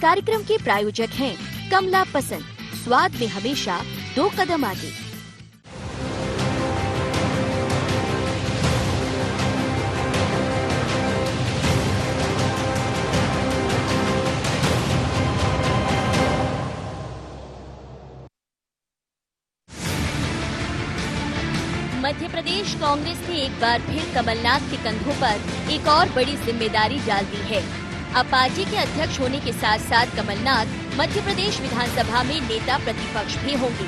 कार्यक्रम के प्रायोजक हैं कमला पसंद, स्वाद में हमेशा 2 कदम आगे। मध्य प्रदेश कांग्रेस ने एक बार फिर कमलनाथ के कंधों पर एक और बड़ी जिम्मेदारी डाल दी है। अब पार्टी के अध्यक्ष होने के साथ साथ कमलनाथ मध्य प्रदेश विधानसभा में नेता प्रतिपक्ष भी होंगे,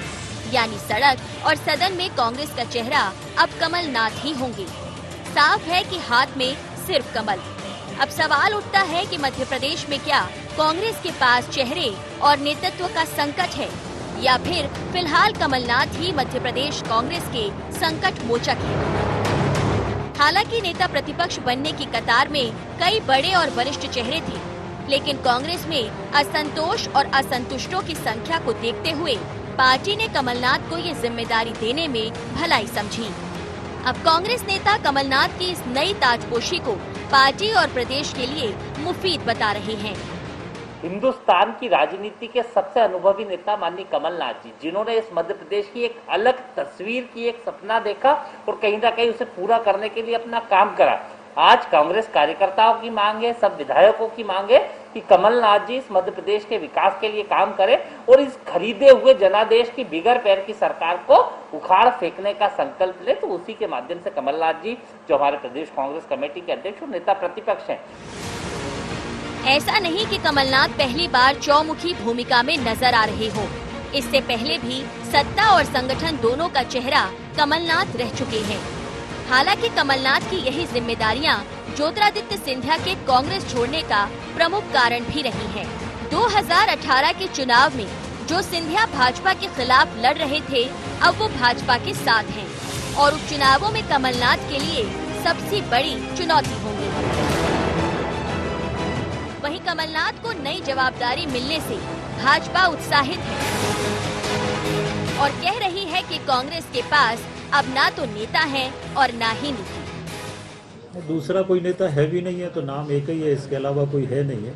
यानी सड़क और सदन में कांग्रेस का चेहरा अब कमलनाथ ही होंगे। साफ है कि हाथ में सिर्फ कमल। अब सवाल उठता है कि मध्य प्रदेश में क्या कांग्रेस के पास चेहरे और नेतृत्व का संकट है, या फिर फिलहाल कमलनाथ ही मध्य प्रदेश कांग्रेस के संकट मोचक है। हालांकि नेता प्रतिपक्ष बनने की कतार में कई बड़े और वरिष्ठ चेहरे थे, लेकिन कांग्रेस में असंतोष और असंतुष्टों की संख्या को देखते हुए पार्टी ने कमलनाथ को ये जिम्मेदारी देने में भलाई समझी। अब कांग्रेस नेता कमलनाथ की इस नई ताजपोशी को पार्टी और प्रदेश के लिए मुफीद बता रहे हैं। हिंदुस्तान की राजनीति के सबसे अनुभवी नेता माननीय कमलनाथ जी, जिन्होंने इस मध्य प्रदेश की एक अलग तस्वीर की एक सपना देखा और कहीं ना कहीं उसे पूरा करने के लिए अपना काम करा। आज कांग्रेस कार्यकर्ताओं की मांग है, सब विधायकों की मांग है कि कमलनाथ जी इस मध्य प्रदेश के विकास के लिए काम करें और इस खरीदे हुए जनादेश की बिगर पैर की सरकार को उखाड़ फेंकने का संकल्प ले। तो उसी के माध्यम से कमलनाथ जी, जो हमारे प्रदेश कांग्रेस कमेटी के अध्यक्ष और नेता प्रतिपक्ष हैं। ऐसा नहीं कि कमलनाथ पहली बार चौमुखी भूमिका में नजर आ रहे हो। इससे पहले भी सत्ता और संगठन दोनों का चेहरा कमलनाथ रह चुके हैं। हालांकि कमलनाथ की यही जिम्मेदारियां ज्योतिरादित्य सिंधिया के कांग्रेस छोड़ने का प्रमुख कारण भी रही हैं। 2018 के चुनाव में जो सिंधिया भाजपा के खिलाफ लड़ रहे थे, अब वो भाजपा के साथ हैं और उपचुनावों में कमलनाथ के लिए सबसे बड़ी चुनौती होगी। वहीं कमलनाथ को नई जवाबदारी मिलने से भाजपा उत्साहित है और कह रही है कि कांग्रेस के पास अब ना तो नेता है और ना ही नीति। दूसरा कोई नेता है भी नहीं है, तो नाम एक ही है, इसके अलावा कोई है नहीं है।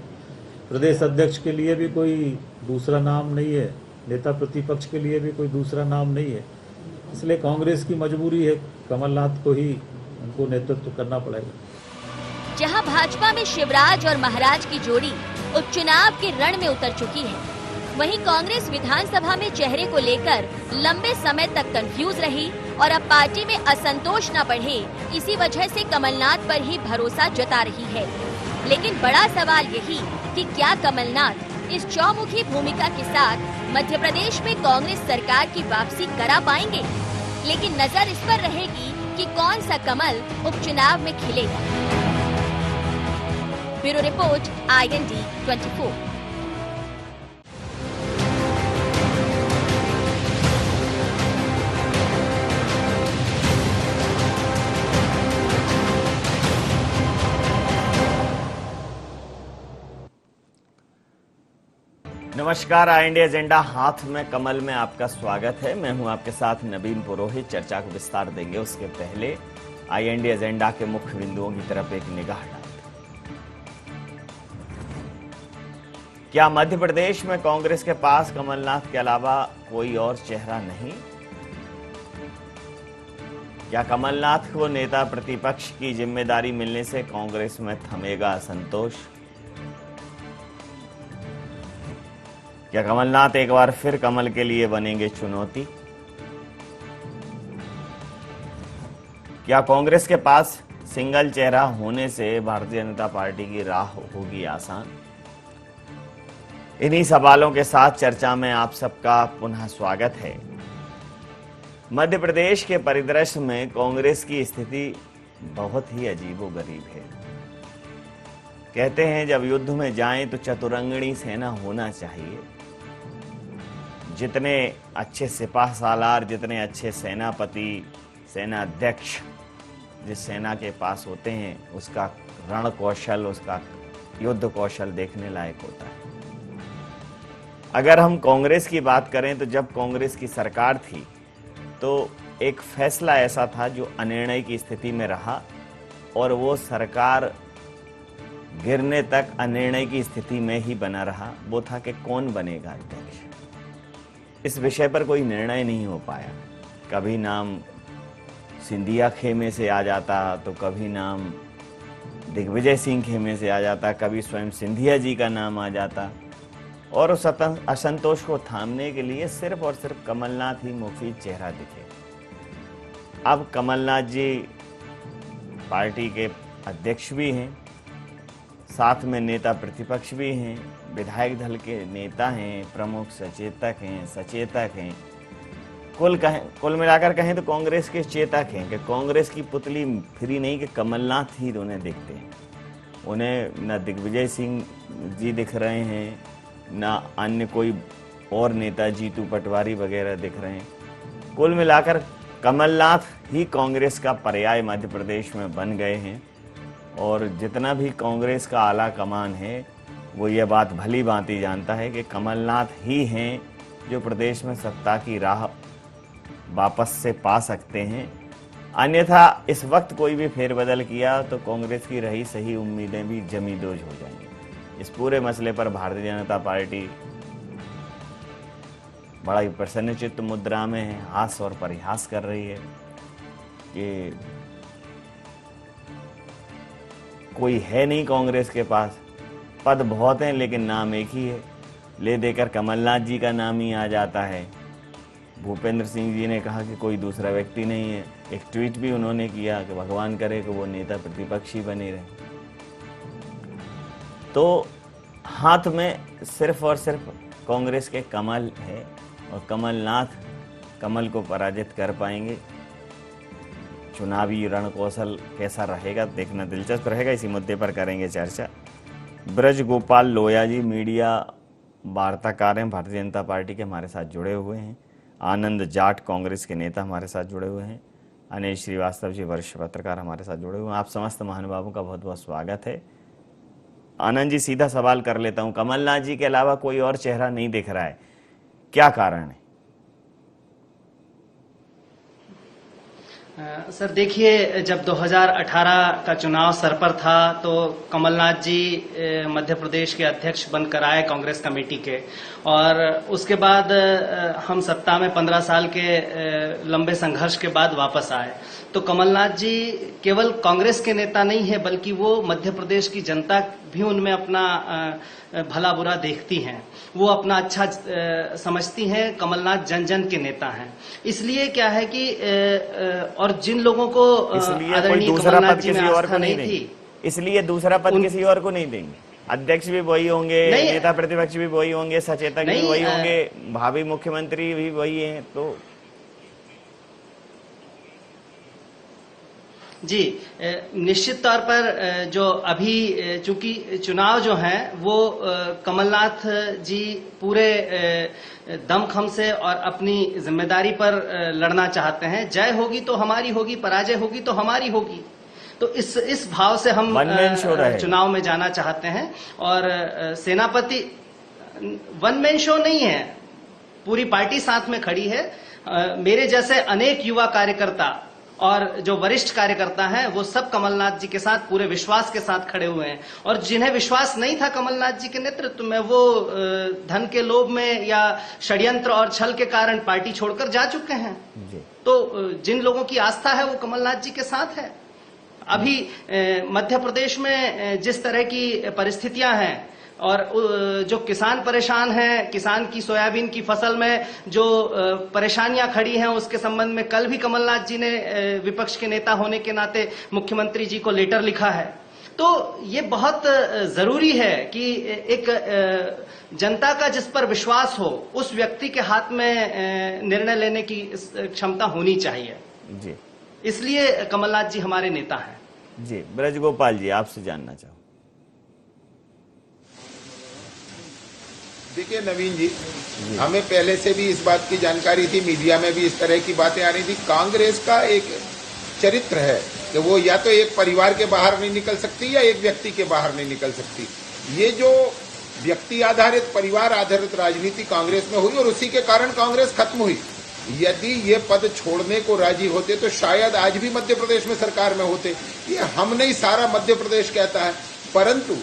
प्रदेश अध्यक्ष के लिए भी कोई दूसरा नाम नहीं है, नेता प्रतिपक्ष के लिए भी कोई दूसरा नाम नहीं है। इसलिए कांग्रेस की मजबूरी है, कमलनाथ को ही उनको नेतृत्व करना पड़ेगा। जहां भाजपा में शिवराज और महाराज की जोड़ी उपचुनाव के रण में उतर चुकी है, वहीं कांग्रेस विधानसभा में चेहरे को लेकर लंबे समय तक कंफ्यूज रही और अब पार्टी में असंतोष न बढ़े, इसी वजह से कमलनाथ पर ही भरोसा जता रही है। लेकिन बड़ा सवाल यही कि क्या कमलनाथ इस चौमुखी भूमिका के साथ मध्य प्रदेश में कांग्रेस सरकार की वापसी करा पाएंगे। लेकिन नजर इस पर रहेगी कि कौन सा कमल उपचुनाव में खिलेगा। Bureau report, IND 24। नमस्कार, IND एजेंडा हाथ में कमल में आपका स्वागत है। मैं हूं आपके साथ नवीन पुरोहित। चर्चा को विस्तार देंगे उसके पहले IND एजेंडा के मुख्य बिंदुओं की तरफ एक निगाह डालते हैं। क्या मध्य प्रदेश में कांग्रेस के पास कमलनाथ के अलावा कोई और चेहरा नहीं? क्या कमलनाथ को नेता प्रतिपक्ष की जिम्मेदारी मिलने से कांग्रेस में थमेगा असंतोष? क्या कमलनाथ एक बार फिर कमल के लिए बनेंगे चुनौती? क्या कांग्रेस के पास सिंगल चेहरा होने से भारतीय जनता पार्टी की राह होगी आसान? इन्हीं सवालों के साथ चर्चा में आप सबका पुनः स्वागत है। मध्य प्रदेश के परिदृश्य में कांग्रेस की स्थिति बहुत ही अजीबोगरीब है। कहते हैं जब युद्ध में जाएं तो चतुरंगणी सेना होना चाहिए। जितने अच्छे सिपाह सालार, जितने अच्छे सेनापति, सेना अध्यक्ष जिस सेना के पास होते हैं, उसका रण कौशल, उसका युद्ध कौशल देखने लायक होता है। अगर हम कांग्रेस की बात करें तो जब कांग्रेस की सरकार थी तो एक फैसला ऐसा था जो अनिर्णय की स्थिति में रहा और वो सरकार गिरने तक अनिर्णय की स्थिति में ही बना रहा, वो था कि कौन बनेगा अध्यक्ष। इस विषय पर कोई निर्णय नहीं हो पाया। कभी नाम सिंधिया खेमे से आ जाता, तो कभी नाम दिग्विजय सिंह खेमे से आ जाता, कभी स्वयं सिंधिया जी का नाम आ जाता, और उस असंतोष को थामने के लिए सिर्फ और सिर्फ कमलनाथ ही मुफीद चेहरा दिखे। अब कमलनाथ जी पार्टी के अध्यक्ष भी हैं, साथ में नेता प्रतिपक्ष भी हैं, विधायक दल के नेता हैं, प्रमुख सचेतक हैं, सचेतक हैं, कुल मिलाकर कहें तो कांग्रेस के चेतक हैं कि कांग्रेस की पुतली फ्री नहीं कि कमलनाथ ही उन्हें दिखते हैं। उन्हें न दिग्विजय सिंह जी दिख रहे हैं, न अन्य कोई और नेता जीतू पटवारी वगैरह दिख रहे हैं। कुल मिलाकर कमलनाथ ही कांग्रेस का पर्याय मध्य प्रदेश में बन गए हैं, और जितना भी कांग्रेस का आला कमान है वो ये बात भली भांति जानता है कि कमलनाथ ही हैं जो प्रदेश में सत्ता की राह वापस से पा सकते हैं। अन्यथा इस वक्त कोई भी फेरबदल किया तो कांग्रेस की रही सही उम्मीदें भी जमींदोज हो जाएंगी। इस पूरे मसले पर भारतीय जनता पार्टी बड़ा ही प्रसन्नचित्त मुद्रा में है, हास और परिहास कर रही है कि कोई है नहीं कांग्रेस के पास, पद बहुत हैं लेकिन नाम एक ही है। ले देकर कमलनाथ जी का नाम ही आ जाता है। भूपेंद्र सिंह जी ने कहा कि कोई दूसरा व्यक्ति नहीं है। एक ट्वीट भी उन्होंने किया कि भगवान करे कि वो नेता प्रतिपक्ष ही बने रहे। तो हाथ में सिर्फ और सिर्फ कांग्रेस के कमल है, और कमलनाथ कमल को पराजित कर पाएंगे। चुनावी रणकौशल कैसा रहेगा देखना दिलचस्प रहेगा। इसी मुद्दे पर करेंगे चर्चा। ब्रज गोपाल लोया जी मीडिया वार्ताकार हैं, भारतीय जनता पार्टी के हमारे साथ जुड़े हुए हैं। आनंद जाट कांग्रेस के नेता हमारे साथ जुड़े हुए हैं। अनिल श्रीवास्तव जी वरिष्ठ पत्रकार हमारे साथ जुड़े हुए हैं। आप समस्त महानुभावों का बहुत बहुत स्वागत है। आनंद जी, सीधा सवाल कर लेता हूं, कमलनाथ जी के अलावा कोई और चेहरा नहीं दिख रहा है, क्या कारण है? सर देखिए, जब 2018 का चुनाव सर पर था तो कमलनाथ जी मध्य प्रदेश के अध्यक्ष बनकर आए कांग्रेस कमेटी के, और उसके बाद हम सत्ता में 15 साल के लंबे संघर्ष के बाद वापस आए। तो कमलनाथ जी केवल कांग्रेस के नेता नहीं है, बल्कि वो मध्य प्रदेश की जनता भी उनमें अपना भला बुरा देखती हैं, वो अपना अच्छा समझती हैं। कमलनाथ जन जन के नेता हैं। इसलिए क्या है कि और जिन लोगों को आदरणीय कमलनाथ जी में आस्था नहीं थी, इसलिए दूसरा पद किसी और को नहीं देंगे। अध्यक्ष भी वही होंगे, नेता प्रतिपक्ष भी वही होंगे, सचेतक भी वही होंगे, भावी मुख्यमंत्री भी वही हैं। तो जी निश्चित तौर पर जो अभी चूंकि चुनाव जो है वो कमलनाथ जी पूरे दमखम से और अपनी जिम्मेदारी पर लड़ना चाहते हैं। जय होगी तो हमारी होगी, पराजय होगी तो हमारी होगी। तो इस भाव से हम चुनाव में जाना चाहते हैं। और सेनापति वन मैन शो नहीं है, पूरी पार्टी साथ में खड़ी है। मेरे जैसे अनेक युवा कार्यकर्ता और जो वरिष्ठ कार्यकर्ता हैं वो सब कमलनाथ जी के साथ पूरे विश्वास के साथ खड़े हुए हैं। और जिन्हें विश्वास नहीं था कमलनाथ जी के नेतृत्व में, वो धन के लोभ में या षड्यंत्र और छल के कारण पार्टी छोड़कर जा चुके हैं। तो जिन लोगों की आस्था है वो कमलनाथ जी के साथ है। अभी मध्य प्रदेश में जिस तरह की परिस्थितियां हैं और जो किसान परेशान हैं, किसान की सोयाबीन की फसल में जो परेशानियां खड़ी हैं, उसके संबंध में कल भी कमलनाथ जी ने विपक्ष के नेता होने के नाते मुख्यमंत्री जी को लेटर लिखा है। तो ये बहुत जरूरी है कि एक जनता का जिस पर विश्वास हो उस व्यक्ति के हाथ में निर्णय लेने की क्षमता होनी चाहिए जी। इसलिए कमलनाथ जी हमारे नेता हैं। जी ब्रज गोपाल जी, आपसे जानना चाहूँ। देखिए नवीन जी, हमें पहले से भी इस बात की जानकारी थी, मीडिया में भी इस तरह की बातें आ रही थी। कांग्रेस का एक चरित्र है कि वो या तो एक परिवार के बाहर नहीं निकल सकती या एक व्यक्ति के बाहर नहीं निकल सकती। ये जो व्यक्ति आधारित, परिवार आधारित राजनीति कांग्रेस में हुई और उसी के कारण कांग्रेस खत्म हुई। यदि ये पद छोड़ने को राजी होते तो शायद आज भी मध्य प्रदेश में सरकार में होते। ये हम नहीं, सारा मध्य प्रदेश कहता है। परंतु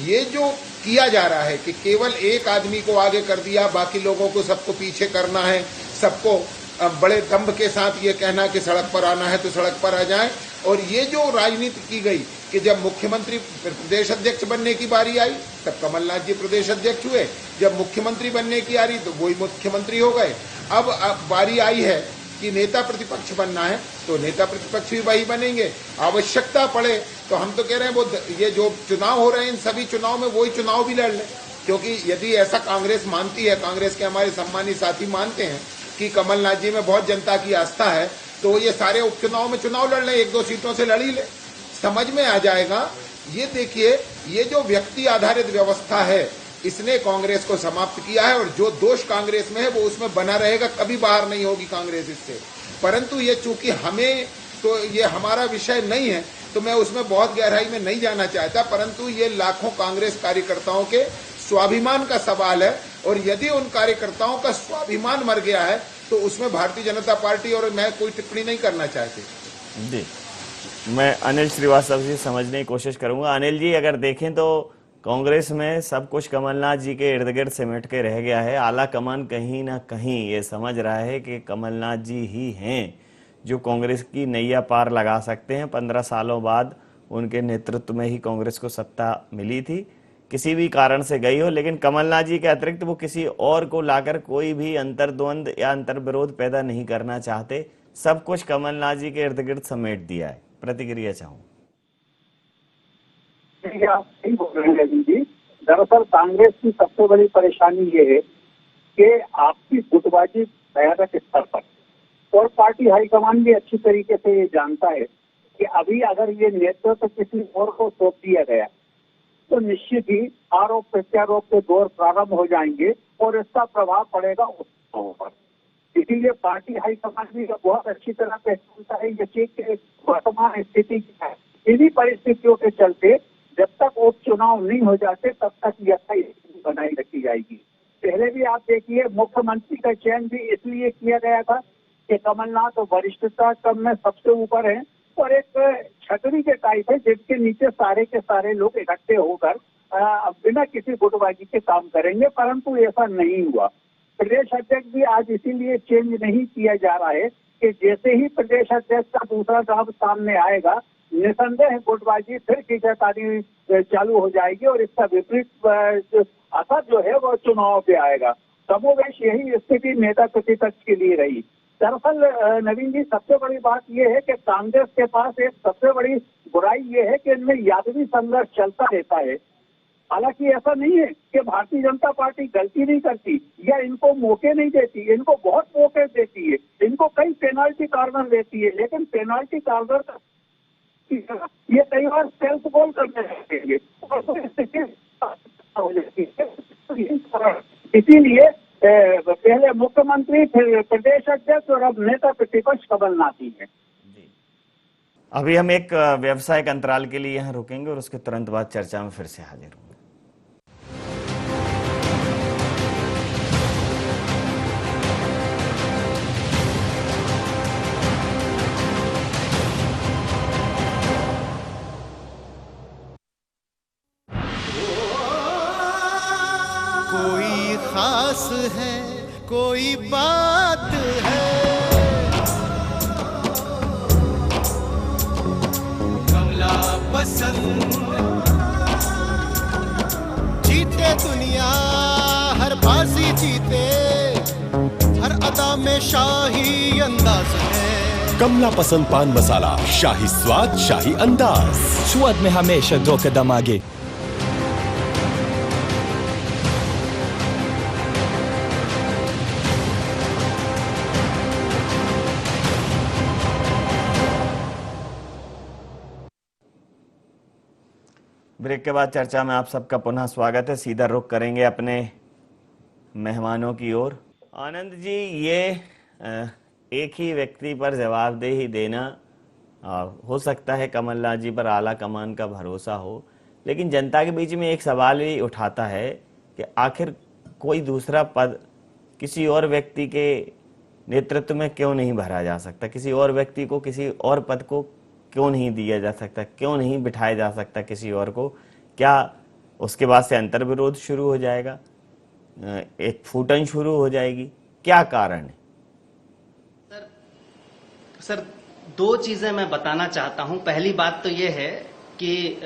ये जो किया जा रहा है कि केवल एक आदमी को आगे कर दिया, बाकी लोगों को सबको पीछे करना है, सबको बड़े दम्भ के साथ ये कहना कि सड़क पर आना है तो सड़क पर आ जाए, और ये जो राजनीति की गई कि जब मुख्यमंत्री प्रदेश अध्यक्ष बनने की बारी आई तब कमलनाथ जी प्रदेश अध्यक्ष हुए, जब मुख्यमंत्री बनने की आ रही तो वही मुख्यमंत्री हो गए। अब बारी आई है कि नेता प्रतिपक्ष बनना है तो नेता प्रतिपक्ष भी वही बनेंगे। आवश्यकता पड़े तो हम तो कह रहे हैं वो ये जो चुनाव हो रहे हैं इन सभी चुनाव में वही चुनाव भी लड़ लें, क्योंकि यदि ऐसा कांग्रेस मानती है, कांग्रेस के हमारे सम्मानित साथी मानते हैं कि कमलनाथ जी में बहुत जनता की आस्था है, तो ये सारे उपचुनाव में चुनाव लड़ लें, 1-2 सीटों से लड़ ही ले, समझ में आ जाएगा। ये देखिए, ये जो व्यक्ति आधारित व्यवस्था है इसने कांग्रेस को समाप्त किया है, और जो दोष कांग्रेस में है वो उसमें बना रहेगा, कभी बाहर नहीं होगी कांग्रेस इससे। परंतु ये चूंकि हमें तो ये हमारा विषय नहीं है तो मैं उसमें बहुत गहराई में नहीं जाना चाहता, परंतु ये लाखों कांग्रेस कार्यकर्ताओं के स्वाभिमान का सवाल है, और यदि उन कार्यकर्ताओं का स्वाभिमान मर गया है तो उसमें भारतीय जनता पार्टी और मैं कोई टिप्पणी नहीं करना चाहती। जी, मैं अनिल श्रीवास्तव जी समझने की कोशिश करूंगा। अनिल जी, अगर देखें तो कांग्रेस में सब कुछ कमलनाथ जी के इर्द गिर्द सिमट के रह गया है। आला कमान कहीं ना कहीं ये समझ रहा है कि कमलनाथ जी ही हैं जो कांग्रेस की नैया पार लगा सकते हैं। 15 सालों बाद उनके नेतृत्व में ही कांग्रेस को सत्ता मिली थी, किसी भी कारण से गई हो, लेकिन कमलनाथ जी के अतिरिक्त वो किसी और को लाकर कोई भी अंतर्द्वंद या अंतर्विरोध पैदा नहीं करना चाहते। सब कुछ कमलनाथ जी के इर्द गिर्द समेट दिया है। प्रतिक्रिया चाहूँ। आप सही बोल रहे हैं अजीत जी। दरअसल कांग्रेस की सबसे बड़ी परेशानी ये है कि आपकी गुटबाजी भयानक स्तर पर, और पार्टी हाईकमान भी अच्छी तरीके से ये जानता है कि अभी अगर ये नेतृत्व किसी और को सौंप दिया गया तो निश्चित ही आरोप प्रत्यारोप के दौर प्रारंभ हो जाएंगे और इसका प्रभाव पड़ेगा उपचुनावों पर। इसीलिए पार्टी हाईकमान भी बहुत अच्छी तरह पहचानता है ये चीज कि वर्तमान स्थिति क्या है। इन्हीं परिस्थितियों के चलते जब तक उपचुनाव नहीं हो जाते तब तक यह बनाई रखी जाएगी। पहले भी आप देखिए, मुख्यमंत्री का चयन भी इसलिए किया गया था कि कमलनाथ वरिष्ठता क्रम में सबसे ऊपर है और एक छतरी के टाइप है जिसके नीचे सारे के सारे लोग इकट्ठे होकर बिना किसी गुटबाजी के काम करेंगे, परंतु ऐसा नहीं हुआ। प्रदेश अध्यक्ष भी आज इसीलिए चेंज नहीं किया जा रहा है कि जैसे ही प्रदेश अध्यक्ष का दूसरा नाम सामने आएगा निसंदेह गुटबाजी फिर खींचातानी चालू हो जाएगी और इसका विपरीत असर जो है वो चुनाव पे आएगा। कमोवेश यही स्थिति नेता प्रतिपक्ष के लिए रही। दरअसल नवीन जी, सबसे बड़ी बात यह है कि कांग्रेस के पास एक सबसे बड़ी बुराई ये है कि इनमें यादवी संघर्ष चलता रहता है। हालांकि ऐसा नहीं है कि भारतीय जनता पार्टी गलती नहीं करती या इनको मौके नहीं देती, इनको बहुत मौके देती है, इनको कई पेनाल्टी कॉर्नर देती है, लेकिन पेनाल्टी कॉर्नर ये कई बार सेल्फ गोल करने लगेंगे और तो स्थिति हो जाती है। इसीलिए पहले मुख्यमंत्री, फिर प्रदेश अध्यक्ष और अब नेता प्रतिपक्ष कमलनाथ ही है। अभी हम एक व्यवसायिक अंतराल के लिए यहाँ रुकेंगे और उसके तुरंत बाद चर्चा में फिर से हाजिर होंगे। कोई खास है, कोई बात है, कमला पसंद। जीते दुनिया हर बाजी जीते, हर अदा में शाही अंदाज है। कमला पसंद पान मसाला, शाही स्वाद, शाही अंदाज, स्वाद में हमेशा 2 कदम आगे। ब्रेक के बाद चर्चा में आप सबका पुनः स्वागत है। सीधा रुख करेंगे अपने मेहमानों की ओर। आनंद जी, ये एक ही व्यक्ति पर जवाबदेही देना हो सकता है कमलनाथ जी पर आला कमान का भरोसा हो, लेकिन जनता के बीच में एक सवाल भी उठाता है कि आखिर कोई दूसरा पद किसी और व्यक्ति के नेतृत्व में क्यों नहीं भरा जा सकता, किसी और व्यक्ति को किसी और पद को क्यों नहीं दिया जा सकता, क्यों नहीं बिठाया जा सकता किसी और को। क्या उसके बाद से अंतर्विरोध शुरू हो जाएगा, एक फूटन शुरू हो जाएगी? क्या कारण है? सर, दो चीजें मैं बताना चाहता हूं। पहली बात तो ये है कि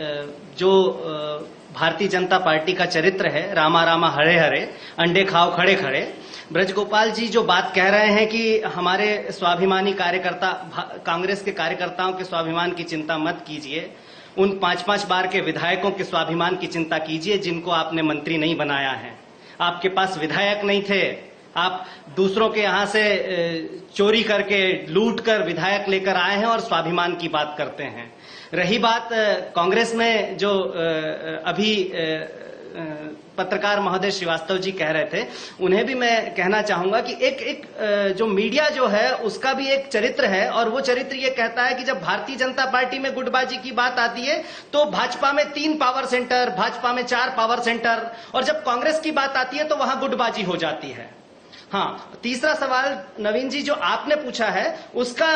जो भारतीय जनता पार्टी का चरित्र है, रामा रामा हरे हरे, अंडे खाओ खड़े खड़े, ब्रजगोपाल जी जो बात कह रहे हैं कि हमारे स्वाभिमानी कार्यकर्ता, कांग्रेस के कार्यकर्ताओं के स्वाभिमान की चिंता मत कीजिए, उन 5-5 बार के विधायकों के स्वाभिमान की चिंता कीजिए जिनको आपने मंत्री नहीं बनाया है। आपके पास विधायक नहीं थे, आप दूसरों के यहां से चोरी करके लूट कर विधायक लेकर आए हैं और स्वाभिमान की बात करते हैं। रही बात कांग्रेस में जो अभी पत्रकार महोदय श्रीवास्तव जी कह रहे थे, उन्हें भी मैं कहना चाहूंगा कि एक जो मीडिया जो है उसका भी एक चरित्र है, और वो चरित्र ये कहता है कि जब भारतीय जनता पार्टी में गुटबाजी की बात आती है तो भाजपा में 3 पावर सेंटर, भाजपा में 4 पावर सेंटर, और जब कांग्रेस की बात आती है तो वहां गुटबाजी हो जाती है। हाँ, तीसरा सवाल नवीन जी जो आपने पूछा है उसका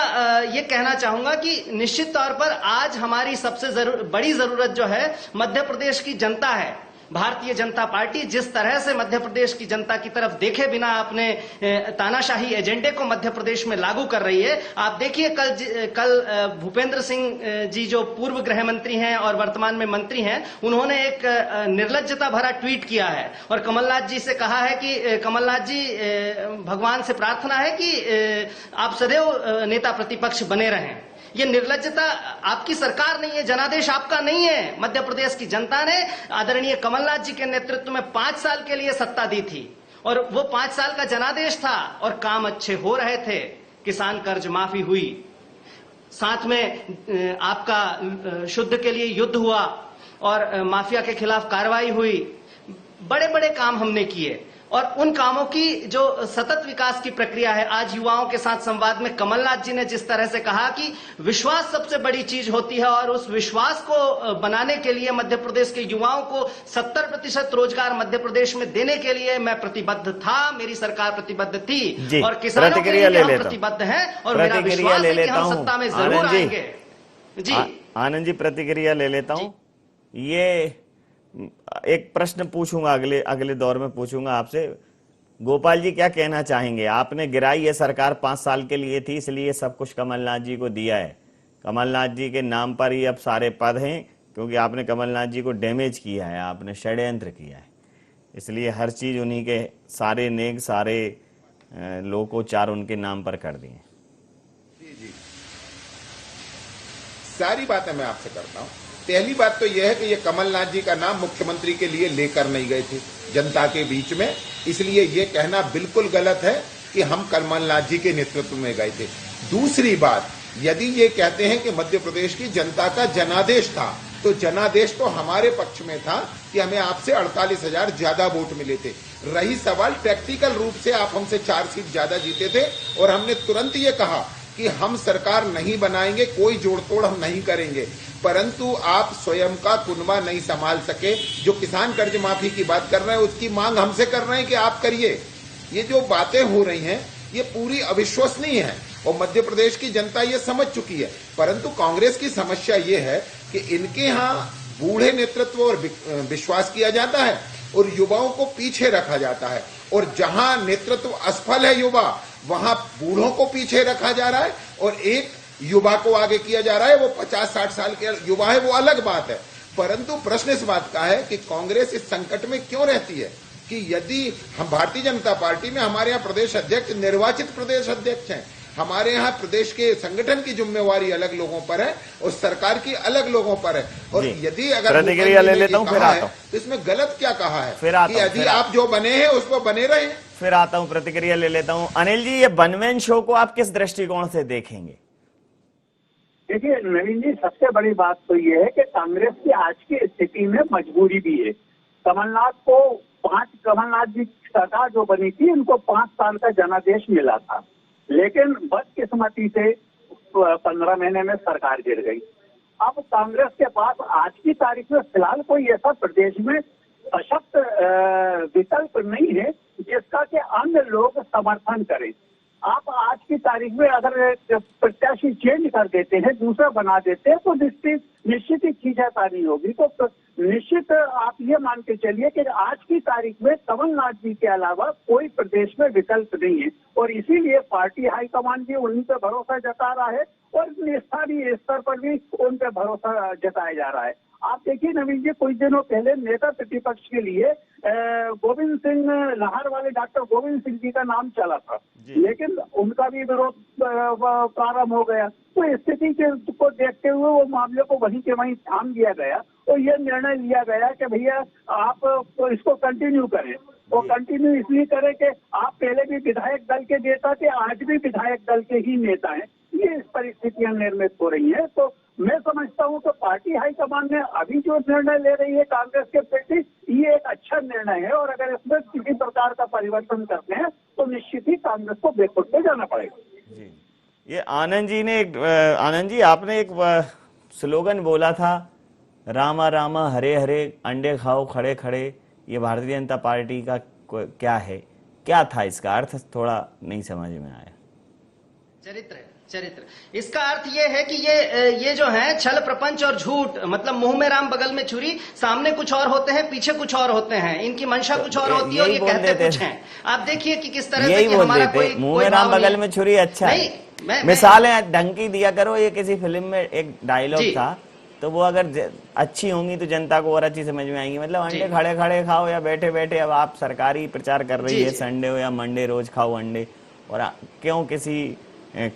ये कहना चाहूंगा कि निश्चित तौर पर आज हमारी सबसे बड़ी जरूरत जो है मध्य प्रदेश की जनता है। भारतीय जनता पार्टी जिस तरह से मध्य प्रदेश की जनता की तरफ देखे बिना अपने तानाशाही एजेंडे को मध्य प्रदेश में लागू कर रही है। आप देखिए कल भूपेंद्र सिंह जी जो पूर्व गृह मंत्री हैं और वर्तमान में मंत्री हैं, उन्होंने एक निर्लज्जता भरा ट्वीट किया है और कमलनाथ जी से कहा है कि कमलनाथ जी, भगवान से प्रार्थना है कि आप सदैव नेता प्रतिपक्ष बने रहें। ये निर्लज्जता आपकी सरकार नहीं है, जनादेश आपका नहीं है। मध्य प्रदेश की जनता ने आदरणीय कमलनाथ जी के नेतृत्व में 5 साल के लिए सत्ता दी थी और वो 5 साल का जनादेश था और काम अच्छे हो रहे थे। किसान कर्ज माफी हुई, साथ में आपका शुद्ध के लिए युद्ध हुआ और माफिया के खिलाफ कार्रवाई हुई। बड़े बड़े काम हमने किए और उन कामों की जो सतत विकास की प्रक्रिया है, आज युवाओं के साथ संवाद में कमलनाथ जी ने जिस तरह से कहा कि विश्वास सबसे बड़ी चीज होती है और उस विश्वास को बनाने के लिए मध्य प्रदेश के युवाओं को 70% रोजगार मध्य प्रदेश में देने के लिए मैं प्रतिबद्ध था, मेरी सरकार प्रतिबद्ध थी और किसानों के लिए हम प्रतिबद्ध हैं और मेरा विश्वास है कि हम सत्ता में जरूर आएंगे। जी आनंद जी, प्रतिक्रिया ले लेता हूं। ये एक प्रश्न पूछूंगा, अगले दौर में पूछूंगा आपसे। गोपाल जी क्या कहना चाहेंगे? आपने गिराई है सरकार 5 साल के लिए थी, इसलिए सब कुछ कमलनाथ जी को दिया है। कमलनाथ जी के नाम पर ही अब सारे पद हैं क्योंकि आपने कमलनाथ जी को डैमेज किया है, आपने षड्यंत्र किया है, इसलिए हर चीज उन्हीं के सारे नेक, सारे लोकोचार उनके नाम पर कर दिए। जी, सारी बातें मैं आपसे करता हूं। पहली बात तो यह है कि ये कमलनाथ जी का नाम मुख्यमंत्री के लिए लेकर नहीं गए थे जनता के बीच में, इसलिए ये कहना बिल्कुल गलत है कि हम कमलनाथ जी के नेतृत्व में गए थे। दूसरी बात, यदि ये कहते हैं कि मध्य प्रदेश की जनता का जनादेश था, तो जनादेश तो हमारे पक्ष में था कि हमें आपसे 48,000 ज्यादा वोट मिले थे। रही सवाल प्रैक्टिकल रूप से आप हमसे 4 सीट ज्यादा जीते थे और हमने तुरंत ये कहा कि हम सरकार नहीं बनाएंगे, कोई जोड़तोड़ हम नहीं करेंगे, परंतु आप स्वयं का कुनबा नहीं संभाल सके। जो किसान कर्ज माफी की बात कर रहे हैं उसकी मांग हमसे कर रहे हैं कि आप करिए। ये जो बातें हो रही हैं ये पूरी अविश्वसनीय है और मध्य प्रदेश की जनता ये समझ चुकी है। परंतु कांग्रेस की समस्या ये है कि इनके यहाँ बूढ़े नेतृत्व और विश्वास किया जाता है और युवाओं को पीछे रखा जाता है, और जहां नेतृत्व असफल है युवा, वहां बूढ़ों को पीछे रखा जा रहा है और एक युवा को आगे किया जा रहा है। वो 50-60 साल के युवा है, वो अलग बात है। परंतु प्रश्न इस बात का है कि कांग्रेस इस संकट में क्यों रहती है कि यदि हम भारतीय जनता पार्टी में, हमारे यहाँ प्रदेश अध्यक्ष निर्वाचित प्रदेश अध्यक्ष हैं, हमारे यहाँ प्रदेश के संगठन की जिम्मेवारी अलग लोगों पर है और सरकार की अलग लोगों पर है। और यदि अगर प्रतिक्रिया ले लेता हूँ, फिर आता हूँ, तो इसमें गलत क्या कहा है कि यदि आप जो बने हैं उस पर बने रहे। फिर आता हूँ, प्रतिक्रिया ले लेता हूँ। अनिल जी, ये वन मैन शो को आप किस दृष्टिकोण से देखेंगे? देखिए नवीन जी, सबसे बड़ी बात तो ये है कि कांग्रेस की आज की स्थिति में मजबूरी भी है। कमलनाथ जी की सरकार जो बनी थी, उनको 5 साल का जनादेश मिला था, लेकिन बदकिस्मती से 15 महीने में सरकार गिर गई। अब कांग्रेस के पास आज की तारीख में फिलहाल कोई ऐसा प्रदेश में सशक्त विकल्प नहीं है जिसका कि अन्य लोग समर्थन करें। आप आज की तारीख में अगर प्रत्याशी चेंज कर देते हैं, दूसरा बना देते हैं, तो निश्चित ही खींचातानी होगी। तो निश्चित आप ये मान के चलिए कि आज की तारीख में कमलनाथ जी के अलावा कोई प्रदेश में विकल्प नहीं है, और इसीलिए पार्टी हाईकमान भी उन्हीं पे भरोसा जता रहा है और स्थानीय स्तर पर भी उन पे भरोसा जताया जा रहा है। आप देखिए नवीन जी, कुछ दिनों पहले नेता प्रतिपक्ष के लिए गोविंद सिंह लाहौर वाले डॉक्टर गोविंद सिंह जी का नाम चला था, लेकिन उनका भी विरोध प्रारंभ हो गया। तो स्थिति को देखते हुए वो मामले को वहीं के वहीं थाम दिया गया और ये निर्णय लिया गया कि भैया आप इसको कंटिन्यू करें। वो कंटिन्यू इसलिए करें कि आप पहले भी विधायक दल के नेता थे, आज भी विधायक दल के ही नेता हैं। ये इस परिस्थितियां निर्मित हो रही हैं। तो मैं समझता हूं कि पार्टी हाईकमान ने अभी जो निर्णय ले रही है कांग्रेस के प्रति, ये एक अच्छा निर्णय है, और अगर इसमें किसी प्रकार का परिवर्तन करते हैं तो निश्चित ही कांग्रेस को बैकफुट पे जाना पड़ेगा। जी, ये आनंद जी आपने एक स्लोगन बोला था, रामा रामा हरे हरे अंडे खाओ खड़े खड़े। ये भारतीय जनता पार्टी का क्या है, क्या था इसका अर्थ? थोड़ा नहीं समझ में आया। चरित्र इसका अर्थ ये है कि ये जो है छल प्रपंच और झूठ, मतलब मुंह में राम बगल में छुरी, सामने कुछ और होते हैं, पीछे कुछ और होते हैं, इनकी मंशा कुछ और होती है और ये कहते कुछ हैं। आप देखिए कि किस तरह से कि हमारा कोई मुंह में राम बगल में छुरी अच्छा है। मिसालें ढंग की दिया करो। ये किसी फिल्म में एक डायलॉग था, तो वो अगर अच्छी होंगी तो जनता को और अच्छी समझ में आएंगी। मतलब अंडे खड़े खड़े खाओ या बैठे बैठे। अब आप सरकारी प्रचार कर रही है, संडे हो या मंडे रोज खाओ अंडे, और क्यों किसी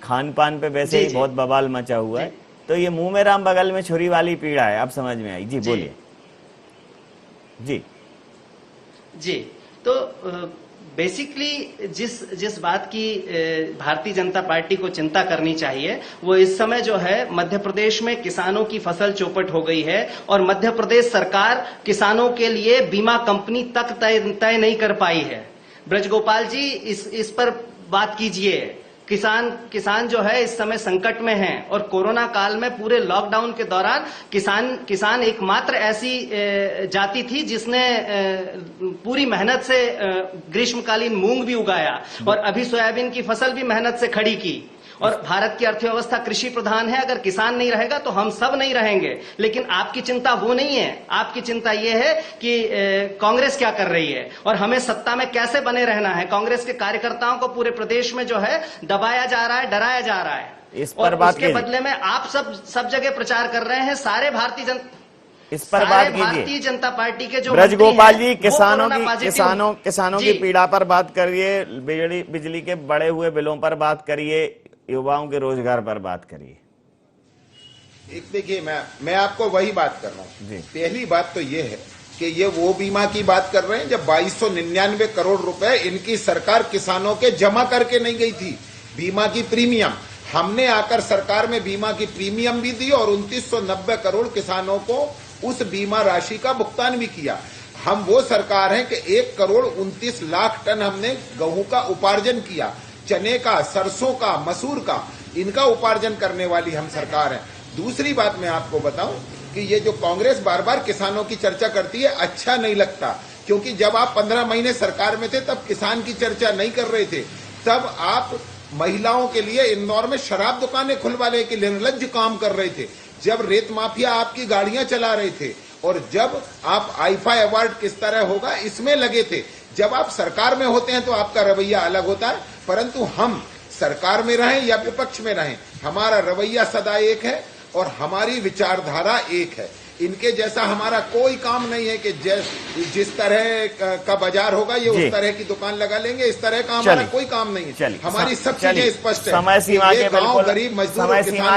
खान पान पे वैसे ही बहुत बवाल मचा हुआ है। तो ये मुंह में राम बगल में छुरी वाली पीड़ा है, अब समझ में आई। जी बोलिए। जी तो बेसिकली जिस बात की भारतीय जनता पार्टी को चिंता करनी चाहिए, वो इस समय जो है मध्य प्रदेश में किसानों की फसल चौपट हो गई है और मध्य प्रदेश सरकार किसानों के लिए बीमा कंपनी तक तय नहीं कर पाई है। ब्रजगोपाल जी इस पर बात कीजिए। किसान जो है इस समय संकट में है, और कोरोना काल में पूरे लॉकडाउन के दौरान किसान एकमात्र ऐसी जाति थी जिसने पूरी मेहनत से ग्रीष्मकालीन मूंग भी उगाया, और अभी सोयाबीन की फसल भी मेहनत से खड़ी की। और भारत की अर्थव्यवस्था कृषि प्रधान है। अगर किसान नहीं रहेगा तो हम सब नहीं रहेंगे। लेकिन आपकी चिंता वो नहीं है। आपकी चिंता ये है कि कांग्रेस क्या कर रही है और हमें सत्ता में कैसे बने रहना है। कांग्रेस के कार्यकर्ताओं को पूरे प्रदेश में जो है दबाया जा रहा है, डराया जा रहा है। इस पर बात के बदले में आप सब जगह प्रचार कर रहे हैं। सारे भारतीय जनता पार्टी के जो ब्रजगोपाल जी किसानों की पीड़ा पर बात करिए, बिजली के बढ़े हुए बिलों पर बात करिए, युवाओं के रोजगार पर बात करिए। एक देखिए, मैं आपको वही बात कर रहा हूँ। पहली बात तो ये है कि ये वो बीमा की बात कर रहे हैं जब 2299 करोड़ रुपए इनकी सरकार किसानों के जमा करके नहीं गई थी। बीमा की प्रीमियम हमने आकर सरकार में बीमा की प्रीमियम भी दी और 2990 करोड़ किसानों को उस बीमा राशि का भुगतान भी किया। हम वो सरकार हैं कि 1 करोड़ 29 लाख टन हमने गेहूं का उपार्जन किया, चने का, सरसों का, मसूर का, इनका उपार्जन करने वाली हम सरकार है। दूसरी बात मैं आपको बताऊं कि ये जो कांग्रेस बार बार किसानों की चर्चा करती है, अच्छा नहीं लगता, क्योंकि जब आप 15 महीने सरकार में थे तब किसान की चर्चा नहीं कर रहे थे। तब आप महिलाओं के लिए इंदौर में शराब दुकानें खुलवाने के निर्लज्ज काम कर रहे थे। जब रेत माफिया आपकी गाड़ियां चला रहे थे और जब आप आईफा अवार्ड किस तरह होगा इसमें लगे थे। जब आप सरकार में होते हैं तो आपका रवैया अलग होता है, परंतु हम सरकार में रहें या विपक्ष में रहें, हमारा रवैया सदा एक है और हमारी विचारधारा एक है। इनके जैसा हमारा कोई काम नहीं है कि जिस तरह का बाजार होगा ये उस तरह की दुकान लगा लेंगे, इस तरह का हमारा कोई काम नहीं है। हमारी सब चीजें स्पष्ट है। समय सीमा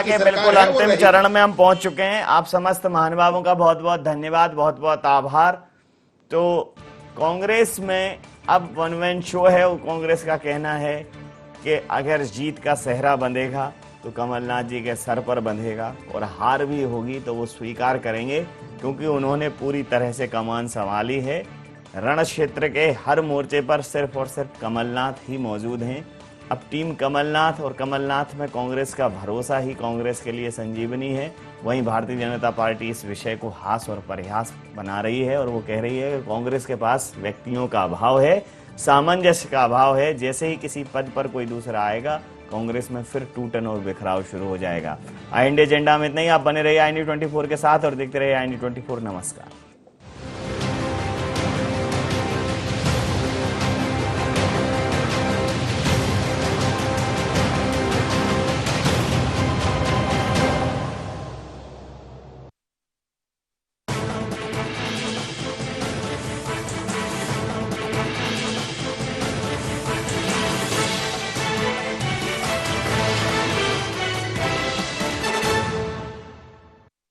के बिल्कुल अंतिम चरण में हम पहुंच चुके हैं। आप समस्त महानुभावों का बहुत बहुत धन्यवाद, बहुत बहुत आभार। तो कांग्रेस में अब वन मैन शो है। वो कांग्रेस का कहना है कि अगर जीत का सेहरा बंधेगा तो कमलनाथ जी के सर पर बंधेगा, और हार भी होगी तो वो स्वीकार करेंगे, क्योंकि उन्होंने पूरी तरह से कमान संभाली है। रण क्षेत्र के हर मोर्चे पर सिर्फ और सिर्फ कमलनाथ ही मौजूद हैं। अब टीम कमलनाथ, और कमलनाथ में कांग्रेस का भरोसा ही कांग्रेस के लिए संजीवनी है। वहीं भारतीय जनता पार्टी इस विषय को हास और परिहास बना रही है और वो कह रही है कि कांग्रेस के पास व्यक्तियों का अभाव है, सामंजस्य का अभाव है। जैसे ही किसी पद पर कोई दूसरा आएगा, कांग्रेस में फिर टूटन और बिखराव शुरू हो जाएगा। आई इंडिया एजेंडा में इतना ही। आप बने रहिए आई न्यूज़ 24 के साथ और देखते रहिए आई न्यूज़ 24। नमस्कार।